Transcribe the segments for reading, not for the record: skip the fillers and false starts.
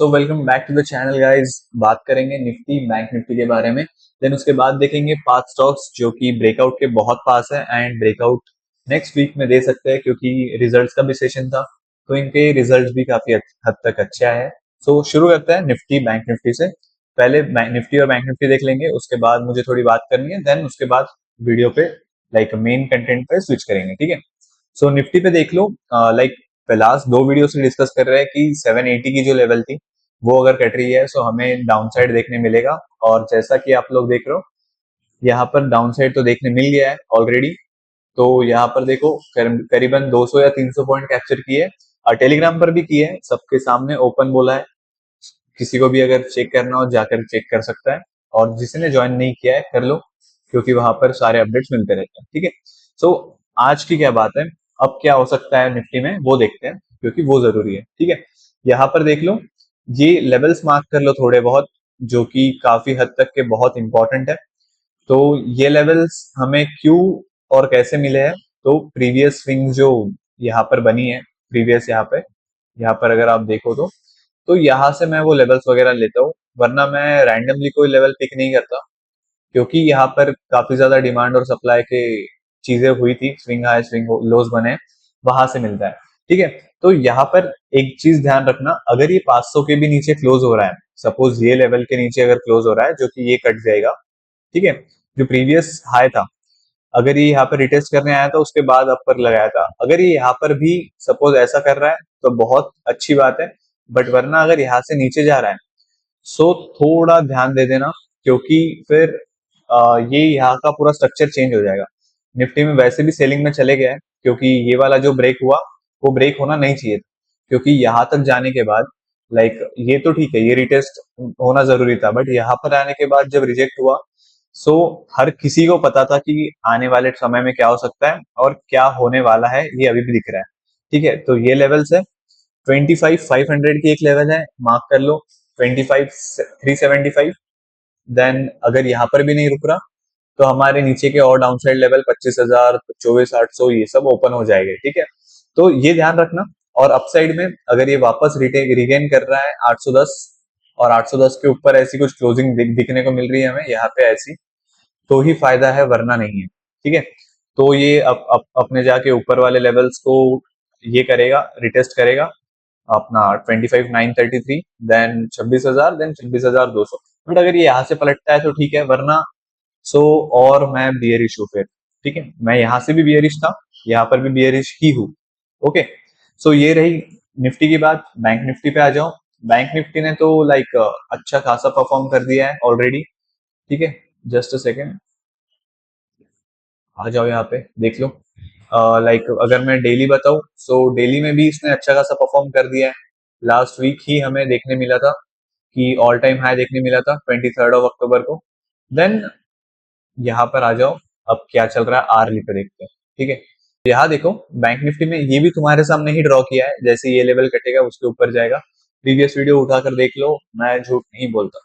So welcome back to the channel guys. बात करेंगे Nifty bank Nifty के बारे में। देन उसके बाद देखेंगे 5 स्टॉक्स जो कि ब्रेकआउट के बहुत पास है एंड ब्रेकआउट नेक्स्ट वीक में दे सकते हैं क्योंकि रिजल्ट्स का भी सेशन था, तो इनके रिजल्ट्स भी काफी हद तक अच्छे आए हैं। सो शुरू करते हैं निफ्टी बैंक निफ्टी से। पहले निफ्टी और बैंक निफ्टी देख लेंगे, उसके बाद मुझे थोड़ी बात करनी है, देन उसके बाद वीडियो पे मेन कंटेंट पे स्विच करेंगे, ठीक है। सो निफ्टी पे देख लो, लास्ट दो वीडियो से डिस्कस कर रहे हैं कि 780 की जो लेवल थी वो अगर कट रही है सो हमें डाउन साइड देखने मिलेगा। और जैसा कि आप लोग देख रहे हो, यहाँ पर डाउन साइड तो देखने मिल गया है ऑलरेडी। तो यहाँ पर देखो करीबन 200 या 300 पॉइंट कैप्चर किए और टेलीग्राम पर भी किए हैं, सबके सामने ओपन बोला है। किसी को भी अगर चेक करना हो जाकर चेक कर सकता है, और जिसने ज्वाइन नहीं किया है कर लो क्योंकि वहां पर सारे अपडेट्स मिलते रहते हैं, ठीक है। सो आज की क्या बात है, अब क्या हो सकता है निफ्टी में वो देखते हैं क्योंकि वो जरूरी है, ठीक है। यहाँ पर देख लो, ये लेवल्स मार्क कर लो थोड़े बहुत, जो कि काफी हद तक के बहुत इंपॉर्टेंट है। तो ये लेवल्स हमें क्यों और कैसे मिले हैं, तो प्रीवियस स्विंग जो यहाँ पर बनी है, प्रीवियस यहाँ पर अगर आप देखो तो यहाँ से मैं वो लेवल्स वगैरह लेता हूँ, वरना मैं रैंडमली कोई लेवल पिक नहीं करता क्योंकि यहाँ पर काफी ज्यादा डिमांड और सप्लाई के चीजें हुई थी, स्विंग हाई स्विंग लोज बने, वहां से मिलता है, ठीक है। तो यहाँ पर एक चीज ध्यान रखना, अगर ये 500 के भी नीचे क्लोज हो रहा है, सपोज ये लेवल के नीचे अगर क्लोज हो रहा है जो कि ये कट जाएगा, ठीक है, जो प्रीवियस हाई था, अगर ये यहाँ पर रिटेस्ट करने आया था उसके बाद अपर लगाया था, अगर ये यहाँ पर भी सपोज ऐसा कर रहा है तो बहुत अच्छी बात है। बट वरना अगर यहाँ से नीचे जा रहा है सो थोड़ा ध्यान दे देना क्योंकि फिर ये यहाँ का पूरा स्ट्रक्चर चेंज हो जाएगा। निफ्टी में वैसे भी सेलिंग में चले गया है क्योंकि ये वाला जो ब्रेक हुआ वो ब्रेक होना नहीं चाहिए था, क्योंकि यहाँ तक जाने के बाद ये तो ठीक है, ये रिटेस्ट होना जरूरी था, बट यहाँ पर आने के बाद जब रिजेक्ट हुआ सो हर किसी को पता था कि आने वाले समय में क्या हो सकता है और क्या होने वाला है, ये अभी भी दिख रहा है, ठीक है। तो ये लेवल्स है, 25,500 की एक लेवल है, मार्क कर लो, 25,375। देन अगर यहाँ पर भी नहीं रुक रहा तो हमारे नीचे के और डाउन साइड लेवल 25,000, 24,800 ये सब ओपन हो जाएंगे, ठीक है। तो ये ध्यान रखना। और अपसाइड में अगर ये वापस रिगेन कर रहा है 810 और 810 के ऊपर ऐसी कुछ क्लोजिंग दिखने को मिल रही है हमें यहाँ पे ऐसी, तो ही फायदा है वरना नहीं है, ठीक है। तो ये अपने जाके ऊपर वाले लेवल्स को ये करेगा, रिटेस्ट करेगा अपना 25,933, देन 26,000, देन 26,200। बट अगर ये यहाँ से पलटता है तो ठीक है, वरना सो और मैं बियरिश हूँ फिर, ठीक है। मैं यहाँ से भी बियरिश था, यहाँ पर भी बियरिश ही हूँ, ओके। सो ये रही निफ्टी की बात। बैंक निफ्टी पे आ जाओ। बैंक निफ्टी ने तो अच्छा खासा परफॉर्म कर दिया है ऑलरेडी, ठीक है। जस्ट अ सेकेंड, आ जाओ यहाँ पे देख लो। अगर मैं डेली बताऊं सो डेली में भी इसने अच्छा खासा परफॉर्म कर दिया है। लास्ट वीक ही हमें देखने मिला था कि ऑल टाइम हाई देखने मिला था 23 को। देन यहाँ पर आ जाओ, अब क्या चल रहा है आरली पे देखते हैं, ठीक है। यहाँ देखो, बैंक निफ्टी में ये भी तुम्हारे सामने ही ड्रॉ किया है, जैसे ये लेवल कटेगा उसके ऊपर जाएगा। प्रीवियस वीडियो उठाकर देख लो, मैं झूठ नहीं बोलता,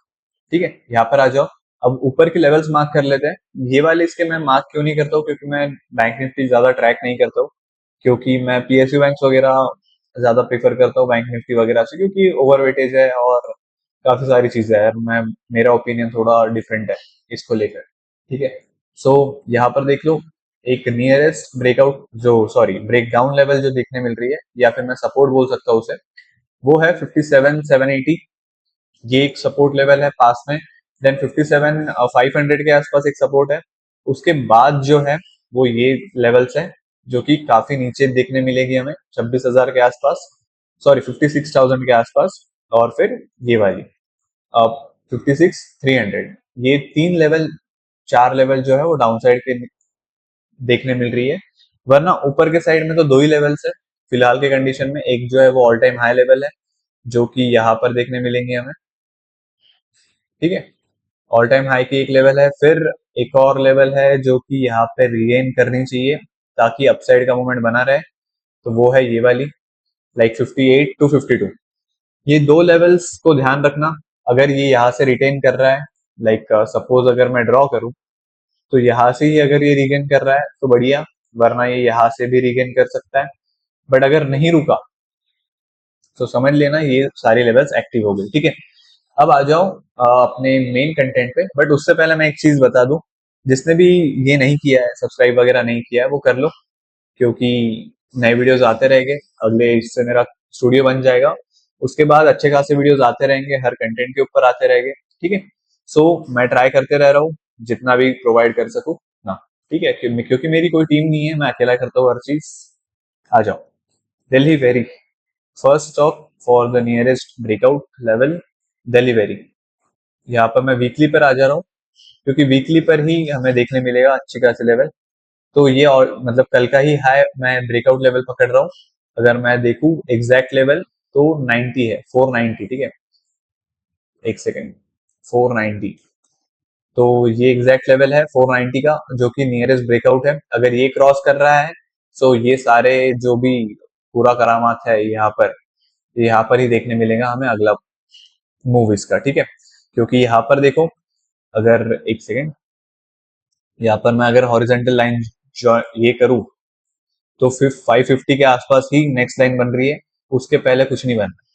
ठीक है। यहाँ पर आ जाओ, अब ऊपर के लेवल्स मार्क कर लेते हैं। ये वाले इसके मैं मार्क क्यों नहीं करता हूँ, क्योंकि मैं बैंक निफ्टी ज्यादा ट्रैक नहीं करता हूँ, क्योंकि मैं पीएसयू बैंक्स वगैरह ज्यादा प्रेफर करता हूँ बैंक निफ्टी वगैरह से, क्योंकि ओवर वेटेज है और काफी सारी चीजें है। मैं मेरा ओपिनियन थोड़ा डिफरेंट है इसको लेकर, ठीक है। सो यहाँ पर देख लो, एक नियरेस्ट ब्रेकआउट जो सॉरी ब्रेक डाउन लेवल जो देखने मिल रही है, या फिर मैं सपोर्ट बोल सकता हूँ उसे, वो है 57,780। ये एक सपोर्ट लेवल है पास में। देन 57,500 के आसपास एक सपोर्ट है। उसके बाद जो है वो ये लेवल्स है जो कि काफी नीचे देखने मिलेगी हमें, 26,000 के आसपास, सॉरी 56,000 के आसपास। और फिर ये वाली अब 56,300, ये तीन लेवल, चार लेवल जो है वो डाउन साइड के देखने मिल रही है। वरना ऊपर के साइड में तो दो ही लेवल्स है फिलहाल के कंडीशन में। एक जो है वो ऑल टाइम हाई लेवल है जो कि यहाँ पर देखने मिलेंगे हमें, ठीक है। ऑल टाइम हाई की एक लेवल है, फिर एक और लेवल है जो कि यहाँ पे रिगेन करनी चाहिए ताकि अपसाइड का मूवमेंट बना रहे, तो वो है ये वाली 58 to 52। ये दो लेवल्स को ध्यान रखना। अगर ये यहाँ से रिटेन कर रहा है, सपोज अगर मैं ड्रॉ करूं तो यहाँ से ही अगर ये रिगेन कर रहा है तो बढ़िया, वरना ये यहाँ से भी रिगेन कर सकता है। बट अगर नहीं रुका तो समझ लेना ये सारी लेवल्स एक्टिव हो गई, ठीक है। अब आ जाओ अपने मेन कंटेंट पे, बट उससे पहले मैं एक चीज बता दूं, जिसने भी ये नहीं किया है, सब्सक्राइब वगैरह नहीं किया है, वो कर लो, क्योंकि नए वीडियोस आते रहेंगे। अगले इससे मेरा स्टूडियो बन जाएगा, उसके बाद अच्छे खासे वीडियोस आते रहेंगे, हर कंटेंट के ऊपर आते रहेंगे, ठीक है। सो मैं ट्राई करते रह रहा हूँ जितना भी प्रोवाइड कर सकूँ ना, ठीक है, क्योंकि मेरी कोई टीम नहीं है, मैं अकेला करता हूँ हर चीज। आ जाओ, Delhi very first stop for the nearest breakout level, Delhi very. यहाँ पर मैं वीकली पर आ जा रहा हूँ, क्योंकि वीकली पर ही हमें देखने मिलेगा अच्छे खासे लेवल। तो ये और मतलब कल का ही हाई मैं ब्रेकआउट लेवल पकड़ रहा हूँ। अगर मैं देखूं एग्जैक्ट लेवल तो 90 है, 490, ठीक है। एक सेकेंड, 490, तो ये एग्जैक्ट लेवल है 490 का, जो कि नियरेस्ट ब्रेकआउट है। अगर ये क्रॉस कर रहा है, तो ये सारे जो भी पूरा करामात है यहाँ पर ही देखने मिलेगा हमें अगला मूव इसका, ठीक है। क्योंकि यहाँ पर देखो, अगर एक सेकेंड, यहाँ पर मैं अगर हॉरिजेंटल लाइन ये करूँ, तो फिर 550 के आसपास ही नेक्स्ट लाइन बन रही है, उसके पहले कुछ नहीं बन रहा,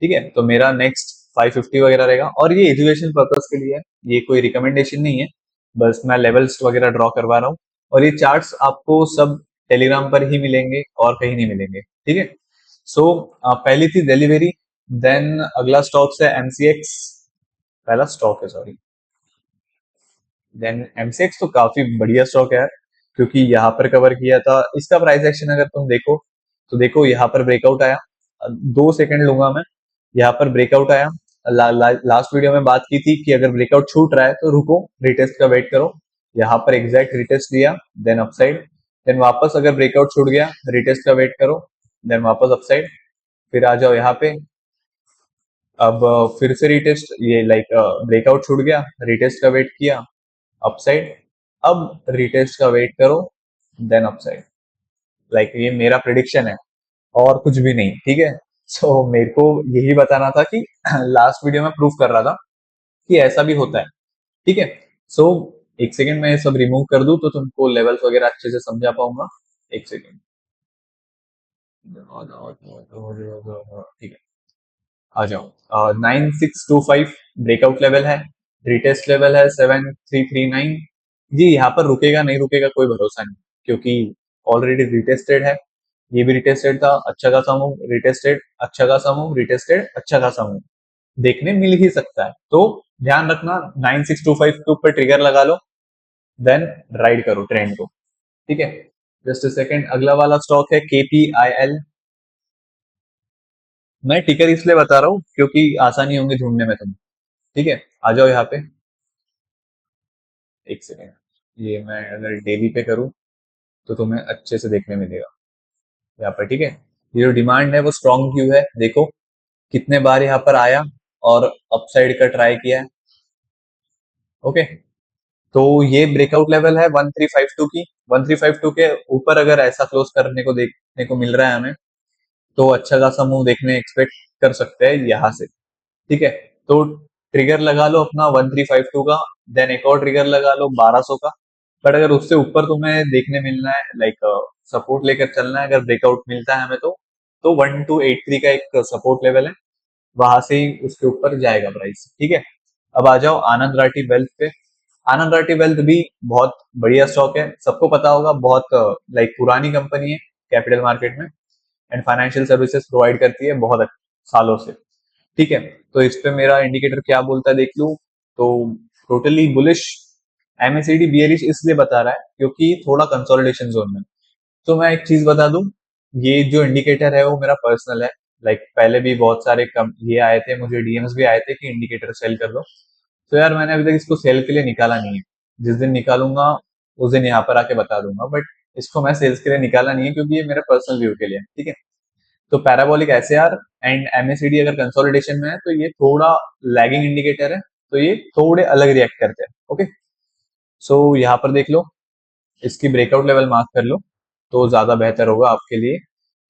ठीक है। तो मेरा नेक्स्ट 550 वगैरह रहेगा, और ये एजुकेशन पर्पस के लिए है, ये कोई रिकमेंडेशन नहीं है, बस मैं लेवल्स वगैरह ड्रॉ करवा रहा हूँ। और ये चार्ट्स आपको सब टेलीग्राम पर ही मिलेंगे और कहीं नहीं मिलेंगे, ठीक है। सो पहली थी डिलीवरी, देन अगला स्टॉक है एमसीएक्स, पहला स्टॉक है, सॉरी। देन एमसीएक्स तो काफी बढ़िया स्टॉक है यार, क्योंकि यहाँ पर कवर किया था। इसका प्राइस एक्शन अगर तुम देखो, तो देखो यहाँ पर ब्रेकआउट आया, 2 सेकंड लूंगा मैं। यहाँ पर ब्रेकआउट आया, लास्ट वीडियो में बात की थी कि अगर ब्रेकआउट छूट रहा है तो रुको, रिटेस्ट का वेट करो। यहाँ पर एग्जैक्ट रिटेस्ट दिया, देन अपसाइड, देन वापस अगर ब्रेकआउट छूट गया, रिटेस्ट का वेट करो, देन वापस अपसाइड, फिर आ जाओ यहाँ पे। अब फिर से रिटेस्ट, ये लाइक ब्रेकआउट छूट गया, रिटेस्ट का वेट किया, अपसाइड, अब रिटेस्ट का वेट करो, देन अपसाइड। लाइक ये मेरा प्रिडिक्शन है और कुछ भी नहीं, ठीक है। सो मेरे को यही बताना था कि लास्ट वीडियो में प्रूफ कर रहा था कि ऐसा भी होता है, ठीक है। सो एक सेकेंड, मैं ये सब रिमूव कर दूं तो तुमको लेवल्स वगैरह अच्छे से समझा पाऊंगा। एक सेकेंड, ठीक है। आ जाओ, 9625 ब्रेकआउट लेवल है, रिटेस्ट लेवल है 7339। जी यहाँ पर रुकेगा नहीं रुकेगा कोई भरोसा नहीं, क्योंकि ऑलरेडी रिटेस्टेड है, ये भी रिटेस्टेड था, अच्छा खासा मूव, रिटेस्टेड, अच्छा खासा मूव, रिटेस्टेड, अच्छा खासा मूव, देखने मिल ही सकता है। तो ध्यान रखना, 9625 के ऊपर ट्रिगर लगा लो, देन राइड करो ट्रेंड को, ठीक है। जस्ट अ सेकेंड, अगला वाला स्टॉक है केपीआईएल। मैं टिकर इसलिए बता रहा हूँ क्योंकि आसानी होंगे ढूंढने में तुम्हें, ठीक है। आ जाओ यहाँ पे, एक सेकेंड, ये मैं अगर डेली पे करूँ तो तुम्हें अच्छे से देखने मिलेगा यहाँ पर, ठीक है। ये जो डिमांड है वो स्ट्रॉन्ग क्यों है, देखो कितने बार यहाँ पर आया और अपसाइड का ट्राई किया है, ओके। तो ये ब्रेकआउट लेवल है 1352 की, 1352 के ऊपर अगर ऐसा क्लोज करने को देखने को मिल रहा है हमें, तो अच्छा खासा मूव देखने एक्सपेक्ट कर सकते हैं यहाँ से, ठीक है। तो ट्रिगर लगा लो अपना 1352 का, देन एक और ट्रिगर लगा लो 1200 का। बट अगर उससे ऊपर तुम्हें देखने मिलना है, लाइक सपोर्ट लेकर चलना है, अगर ब्रेकआउट मिलता है हमें, तो 1283 का एक सपोर्ट लेवल है, वहां से ही उसके ऊपर जाएगा प्राइस, ठीक है। अब आ जाओ आनंद राठी वेल्थ पे। आनंद राठी वेल्थ भी बहुत बढ़िया स्टॉक है, सबको पता होगा, बहुत लाइक पुरानी कंपनी है कैपिटल मार्केट में, एंड फाइनेंशियल सर्विसेज प्रोवाइड करती है बहुत सालों से, ठीक है। तो इस पे मेरा इंडिकेटर क्या बोलता है देख लूं, तो टोटली बुलिश। एमएससीडी बियरिश इसलिए बता रहा है क्योंकि थोड़ा कंसोलिडेशन जोन में। तो मैं एक चीज बता दूं, ये जो इंडिकेटर है वो मेरा पर्सनल है, लाइक पहले भी बहुत सारे कम ये आए थे, मुझे डीएम्स भी आए थे कि इंडिकेटर सेल कर दो। तो यार मैंने अभी तक इसको सेल के लिए निकाला नहीं है, जिस दिन निकालूंगा उस दिन यहाँ पर आके बता दूंगा, बट इसको मैं सेल्स के लिए निकाला नहीं है, क्योंकि ये मेरे पर्सनल व्यू के लिए है, ठीक है। तो पैराबोलिक एसएआर एंड एमएससीडी अगर कंसोलिडेशन में है तो ये थोड़ा लैगिंग इंडिकेटर है, तो ये थोड़े अलग रिएक्ट करते हैं, ओके। सो यहाँ पर देख लो, इसकी ब्रेकआउट लेवल मार्क कर लो, तो ज्यादा बेहतर होगा आपके लिए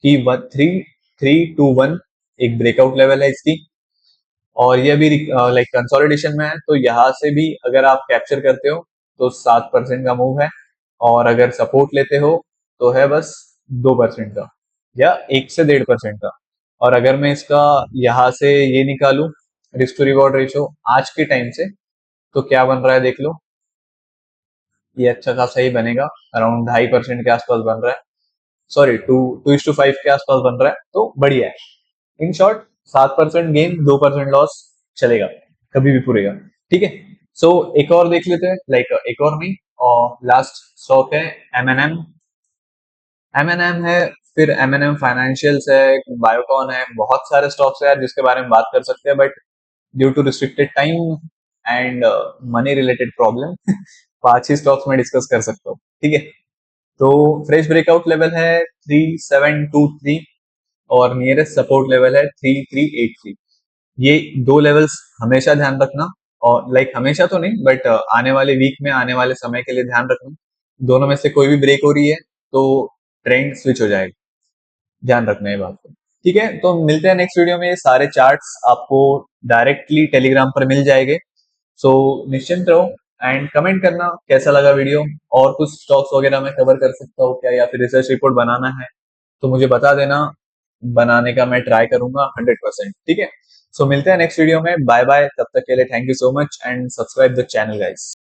कि 1331 एक ब्रेकआउट लेवल है इसकी, और ये भी लाइक कंसोलिडेशन में है, तो यहाँ से भी अगर आप कैप्चर करते हो तो 7% का मूव है, और अगर सपोर्ट लेते हो तो है बस 2% का, या 1 से 1.5% का। और अगर मैं इसका यहाँ से ये निकालूं रिस्क टू रिवॉर्ड रेशियो आज के टाइम से, तो क्या बन रहा है देख लो। ये अच्छा खासा ही बनेगा, अराउंड 2.5% के आसपास बन रहा है। सॉरी, 2:5 के आसपास बन रहा है, तो बढ़िया है। इन शॉर्ट 7% गेन 2% लॉस चलेगा, कभी भी पूरेगा। ठीक है। सो एक और देख लेते हैं, लाइक एक और नहीं, और लास्ट स्टॉक है एम एन एम है, फिर एम एन एम फाइनेंशियल्स है, बायोकॉन है, बहुत सारे स्टॉक्स है यार जिसके बारे में बात कर सकते हैं, but due to restricted time and money related problem 5 ही स्टॉक्स में डिस्कस कर सकता हूँ। ठीक है। तो फ्रेश ब्रेकआउट लेवल है 3723 और नियरेस्ट सपोर्ट लेवल है 3383। ये दो लेवल्स हमेशा ध्यान रखना, और लाइक हमेशा तो नहीं बट आने वाले वीक में, आने वाले समय के लिए ध्यान रखना। दोनों में से कोई भी ब्रेक हो रही है तो ट्रेंड स्विच हो जाएगा, ध्यान रखना है बात को। ठीक है, तो मिलते हैं नेक्स्ट वीडियो में। ये सारे चार्ट्स आपको डायरेक्टली टेलीग्राम पर मिल जाएंगे। सो निश्चिंत रहो एंड कमेंट करना कैसा लगा वीडियो, और कुछ स्टॉक्स वगैरह मैं कवर कर सकता हूँ क्या, या फिर रिसर्च रिपोर्ट बनाना है तो मुझे बता देना, बनाने का मैं ट्राई करूंगा 100%। ठीक है। सो मिलते हैं नेक्स्ट वीडियो में। बाय बाय, तब तक के लिए thank you so much and subscribe the channel guys.